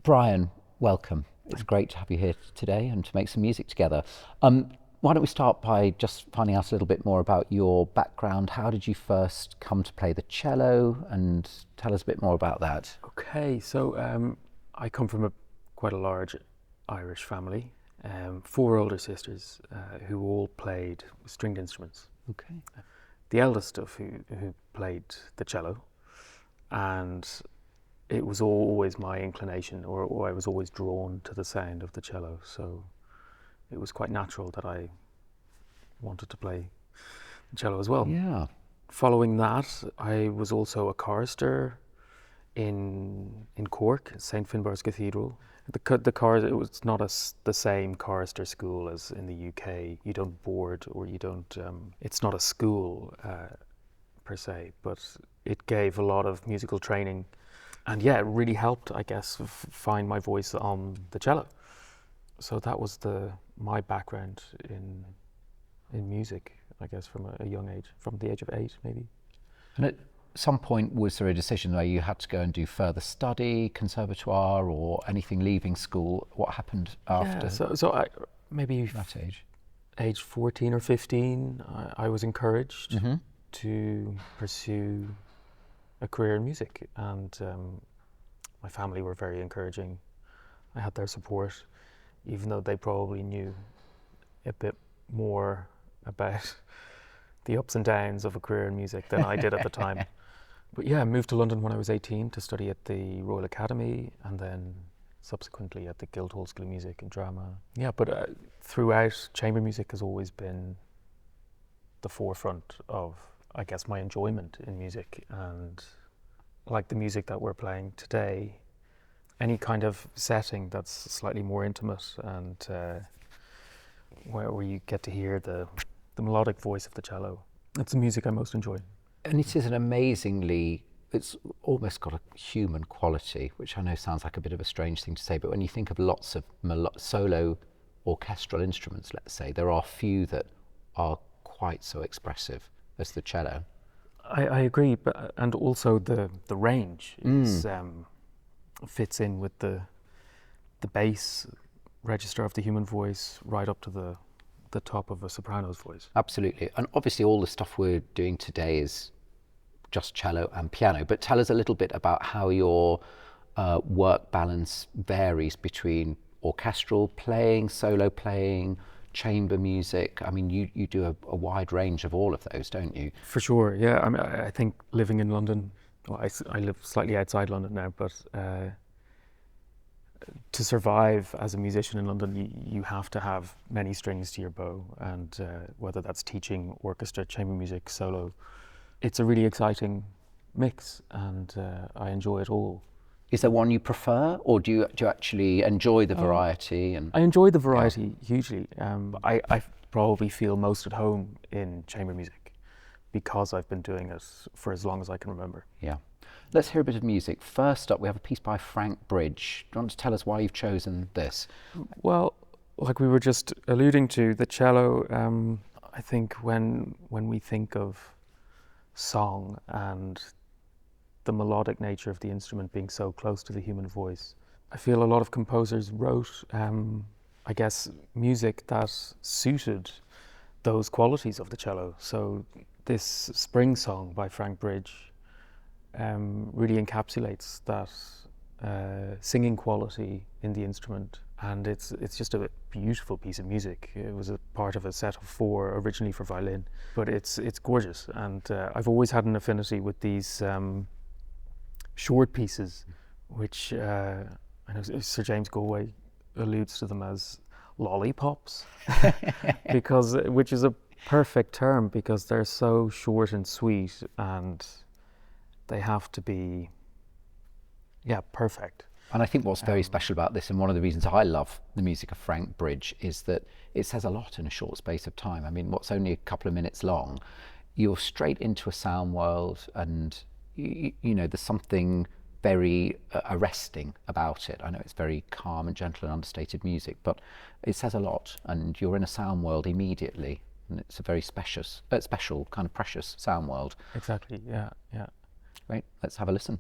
Brian, welcome. It's great to have you here today and to make some music together. Why don't we start by just finding out a little bit more about your background? How did you first come to play the cello, and tell us a bit more about that? Okay, so I come from quite a large Irish family. Four older sisters who all played stringed instruments. Okay. The eldest of who played the cello, and it was always my inclination, or I was always drawn to the sound of the cello. So it was quite natural that I wanted to play the cello as well. Yeah. Following that, I was also a chorister in Cork, St Finbarr's Cathedral. It was not the same chorister school as in the UK. You don't board, or you don't. It's not a school per se, but it gave a lot of musical training, and yeah, it really helped, I guess, find my voice on the cello. So that was my background in music, I guess, from a young age, from the age of 8 maybe. And at some point, was there a decision where you had to go and do further study, conservatoire, or anything leaving school? What happened after so I maybe that age? Age 14 or 15, I was encouraged Mm-hmm. to pursue a career in music, and my family were very encouraging. I had their support, even though they probably knew a bit more about the ups and downs of a career in music than I did at the time. But yeah, I moved to London when I was 18 to study at the Royal Academy, and then subsequently at the Guildhall School of Music and Drama. Yeah, but throughout, chamber music has always been the forefront of, I guess, my enjoyment in music. And like the music that we're playing today, any kind of setting that's slightly more intimate and where you get to hear the melodic voice of the cello, it's the music I most enjoy. And it is it's almost got a human quality, which I know sounds like a bit of a strange thing to say, but when you think of lots of solo orchestral instruments, let's say, there are few that are quite so expressive as the cello. I agree, and also the range is, fits in with the bass register of the human voice right up to the top of a soprano's voice. Absolutely. And obviously all the stuff we're doing today is just cello and piano, but tell us a little bit about how your work balance varies between orchestral playing, solo playing, chamber music. I mean, you do a wide range of all of those, don't you? For sure, yeah. I mean, I think living in London, well, I live slightly outside London now, but to survive as a musician in London, you have to have many strings to your bow, and whether that's teaching, orchestra, chamber music, solo, it's a really exciting mix, and I enjoy it all. Is there one you prefer, or do you actually enjoy the variety? And I enjoy the variety hugely. I probably feel most at home in chamber music because I've been doing it for as long as I can remember. Yeah. Let's hear a bit of music. First up, we have a piece by Frank Bridge. Do you want to tell us why you've chosen this? Well, like we were just alluding to, the cello, I think when we think of song and the melodic nature of the instrument being so close to the human voice, I feel a lot of composers wrote, I guess, music that suited those qualities of the cello. So this Spring Song by Frank Bridge really encapsulates that singing quality in the instrument, and it's just a beautiful piece of music. It was a part of a set of 4 originally for violin, but it's gorgeous, and I've always had an affinity with these short pieces, which I know Sir James Galway alludes to them as lollipops, which is a perfect term, because they're so short and sweet, and they have to be, perfect. And I think what's very special about this, and one of the reasons I love the music of Frank Bridge, is that it says a lot in a short space of time. I mean, what's only a couple of minutes long, you're straight into a sound world, and you know, there's something very arresting about it. I know it's very calm and gentle and understated music, but it says a lot, and you're in a sound world immediately, and it's a very special kind of precious sound world. Exactly, yeah. Great, let's have a listen.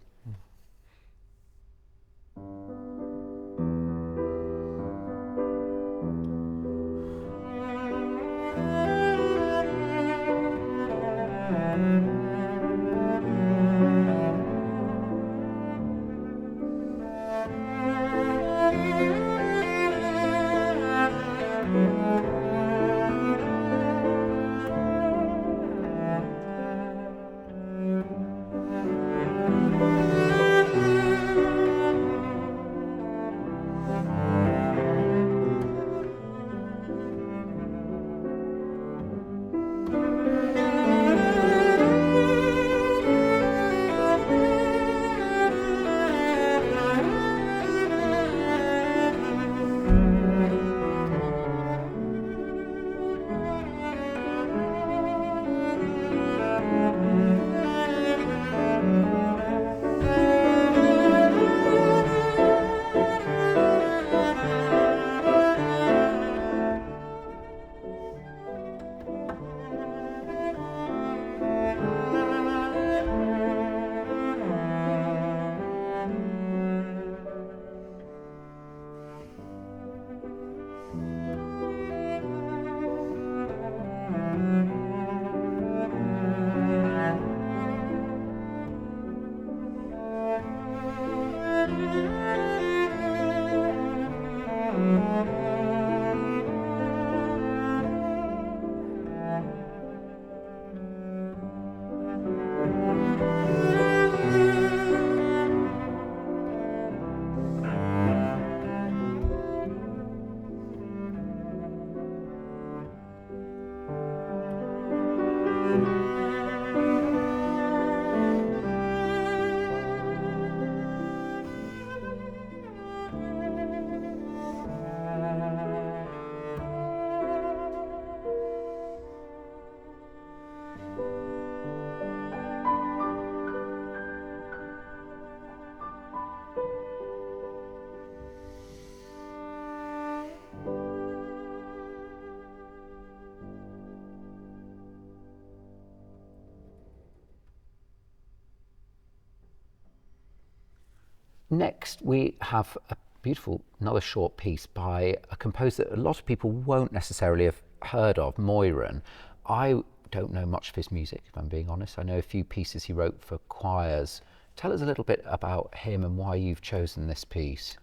Next, we have a beautiful, another short piece by a composer that a lot of people won't necessarily have heard of, Moiran. I don't know much of his music, if I'm being honest. I know a few pieces he wrote for choirs. Tell us a little bit about him and why you've chosen this piece.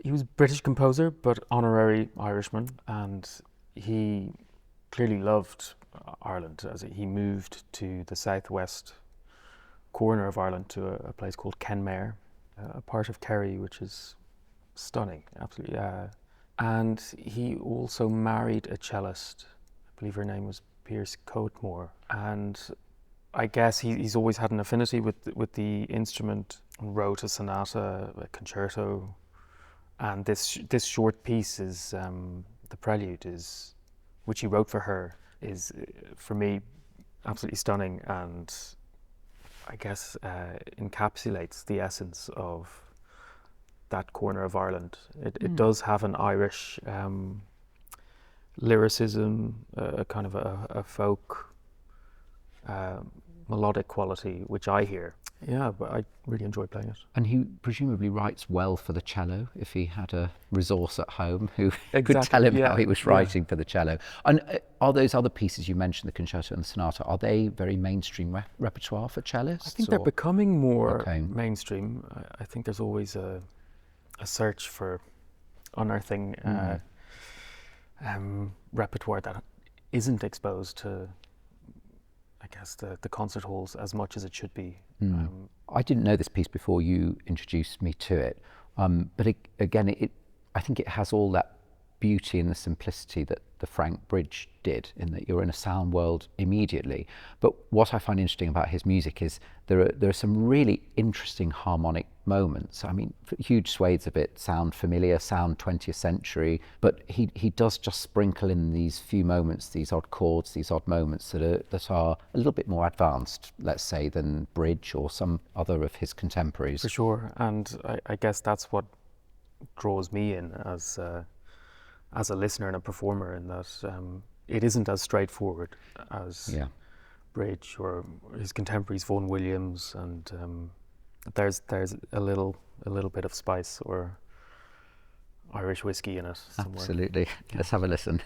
He was a British composer, but honorary Irishman, and he clearly loved Ireland as he moved to the southwest corner of Ireland to a place called Kenmare, a part of Kerry which is stunning, absolutely. And he also married a cellist. I believe her name was Pierce Coatmore, and I guess he's always had an affinity with the instrument and wrote a sonata, a concerto, and this short piece is the prelude, is which he wrote for her, is for me absolutely stunning, and I guess encapsulates the essence of that corner of Ireland. It does have an Irish lyricism, a kind of a folk melodic quality, which I hear. Yeah, but I really enjoy playing it. And he presumably writes well for the cello, if he had a resource at home who could Exactly, tell him yeah, how he was writing for the cello. And are those other pieces you mentioned, the concerto and the sonata, are they very mainstream repertoire for cellists? I think they're becoming more Okay. mainstream. I think there's always a search for unearthing repertoire that isn't exposed to, I guess, the concert halls as much as it should be. I didn't know this piece before you introduced me to it, but again, I think it has all that beauty and the simplicity that the Frank Bridge did, in that you're in a sound world immediately. But what I find interesting about his music is there are some really interesting harmonic moments. I mean, huge swathes of it sound familiar, sound 20th century, but he does just sprinkle in these few moments, these odd chords, these odd moments that are a little bit more advanced, let's say, than Bridge or some other of his contemporaries. For sure, and I guess that's what draws me in as a listener and a performer, in that it isn't as straightforward as Bridge or his contemporaries, Vaughan Williams, and there's a little bit of spice or Irish whiskey in it somewhere. Absolutely. Let's have a listen.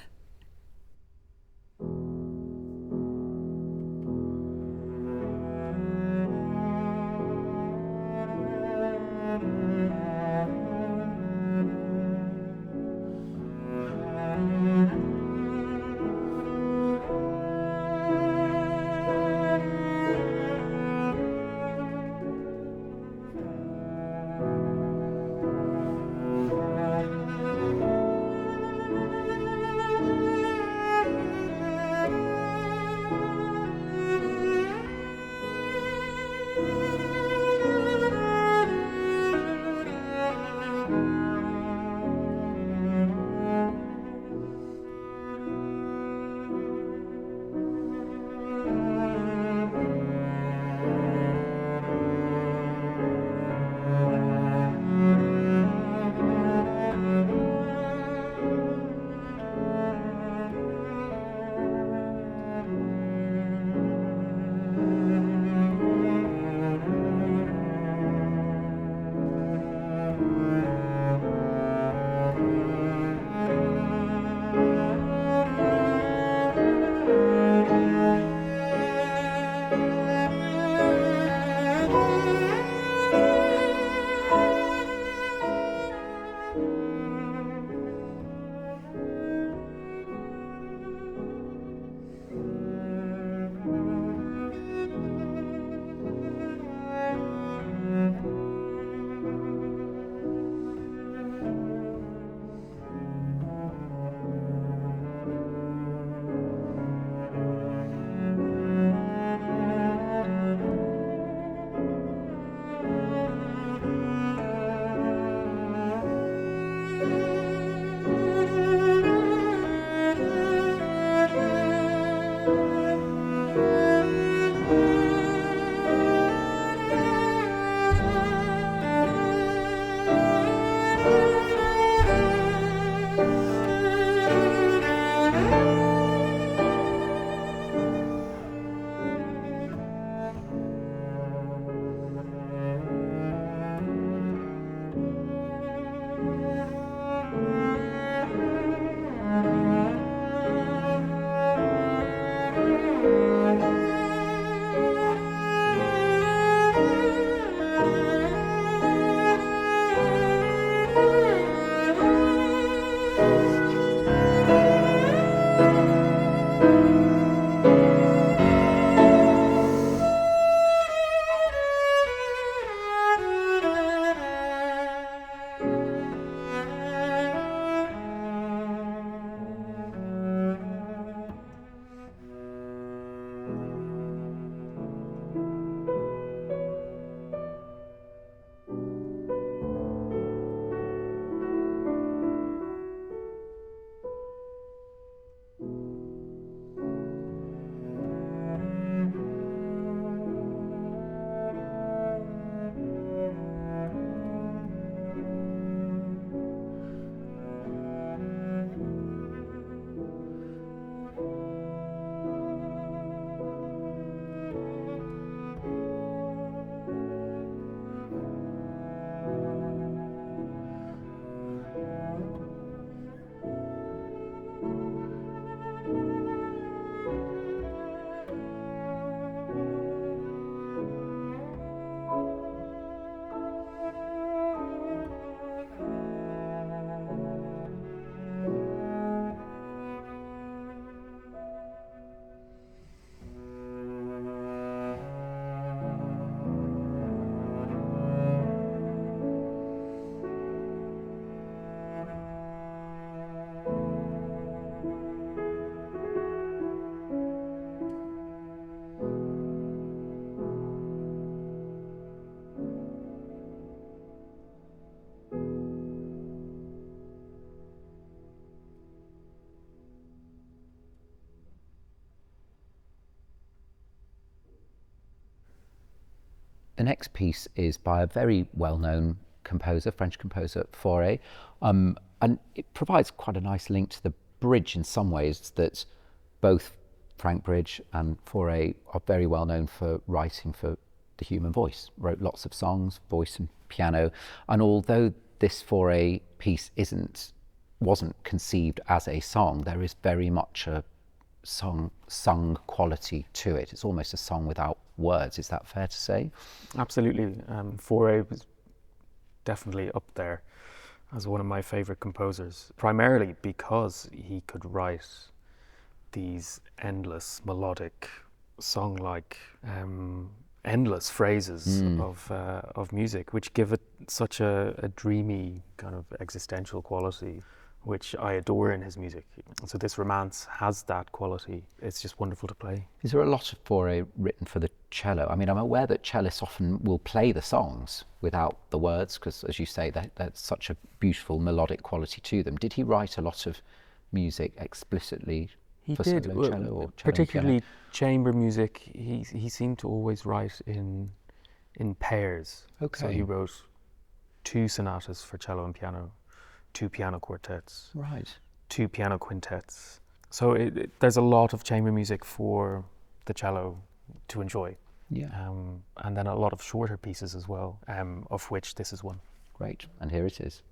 The next piece is by a very well-known composer, French composer, Fauré, and it provides quite a nice link to the bridge in some ways, that both Frank Bridge and Fauré are very well known for writing for the human voice, wrote lots of songs, voice and piano, and although this Fauré piece wasn't conceived as a song, there is very much a sung quality to it. It's almost a song without words. Is that fair to say? Absolutely. Fauré was definitely up there as one of my favorite composers, primarily because he could write these endless melodic, song-like, endless phrases of music, which give it such a dreamy kind of existential quality, which I adore in his music. So this romance has that quality. It's just wonderful to play. Is there a lot of Fauré written for the cello? I mean, I'm aware that cellists often will play the songs without the words, because, as you say, that's such a beautiful melodic quality to them. Did he write a lot of music explicitly for did, solo cello or cello particularly piano? chamber music. He seemed to always write in pairs. Okay. So he wrote 2 sonatas for cello and piano, 2 piano quartets, Right. 2 piano quintets. So there's a lot of chamber music for the cello to enjoy. Yeah. And then a lot of shorter pieces as well, of which this is one. Great. And here it is.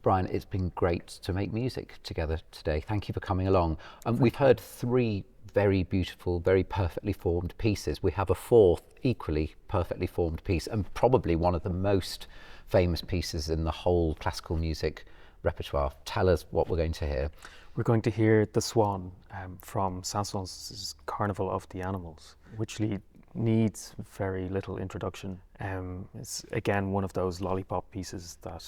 Brian, it's been great to make music together today. Thank you for coming along. We've heard 3 very beautiful, very perfectly formed pieces. We have a 4th equally perfectly formed piece, and probably one of the most famous pieces in the whole classical music repertoire. Tell us what we're going to hear. We're going to hear The Swan from Saint-Saëns' Carnival of the Animals, which needs very little introduction. It's again one of those lollipop pieces that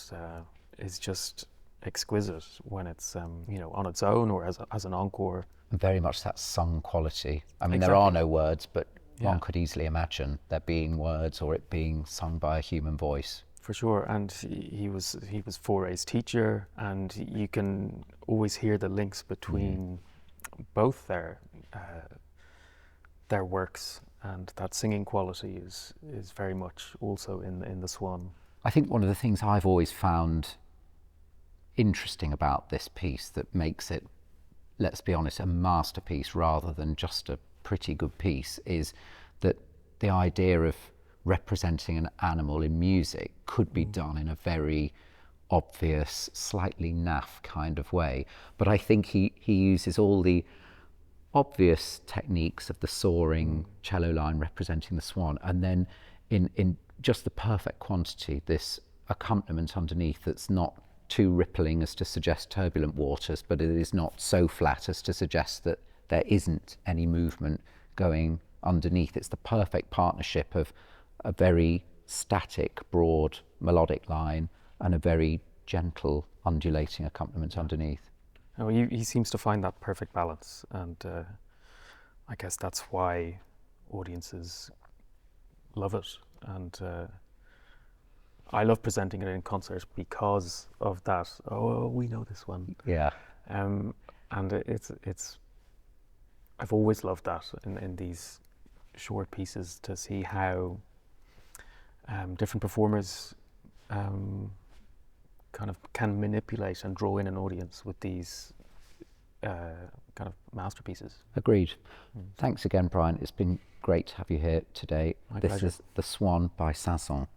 is just exquisite when it's on its own or as an encore. And very much that sung quality. I mean, Exactly. There are no words, but one Yeah. could easily imagine there being words or it being sung by a human voice. For sure, and he was Fauré's teacher, and you can always hear the links between both their works, and that singing quality is very much also in the Swan. I think one of the things I've always found interesting about this piece that makes it, let's be honest, a masterpiece rather than just a pretty good piece is that the idea of representing an animal in music could be done in a very obvious, slightly naff kind of way. But I think he uses all the obvious techniques of the soaring cello line representing the swan, and then in just the perfect quantity, this accompaniment underneath that's not too rippling as to suggest turbulent waters, but it is not so flat as to suggest that there isn't any movement going underneath. It's the perfect partnership of a very static, broad, melodic line and a very gentle, undulating accompaniment underneath. Oh, he seems to find that perfect balance, and I guess that's why audiences love it. And I love presenting it in concert because of that. Oh, we know this one. Yeah. And it's I've always loved that in these short pieces, to see how different performers kind of can manipulate and draw in an audience with these kind of masterpieces. Agreed. Thanks again, Brian. It's been great to have you here today. My This pleasure. is The Swan by Saint-Saëns.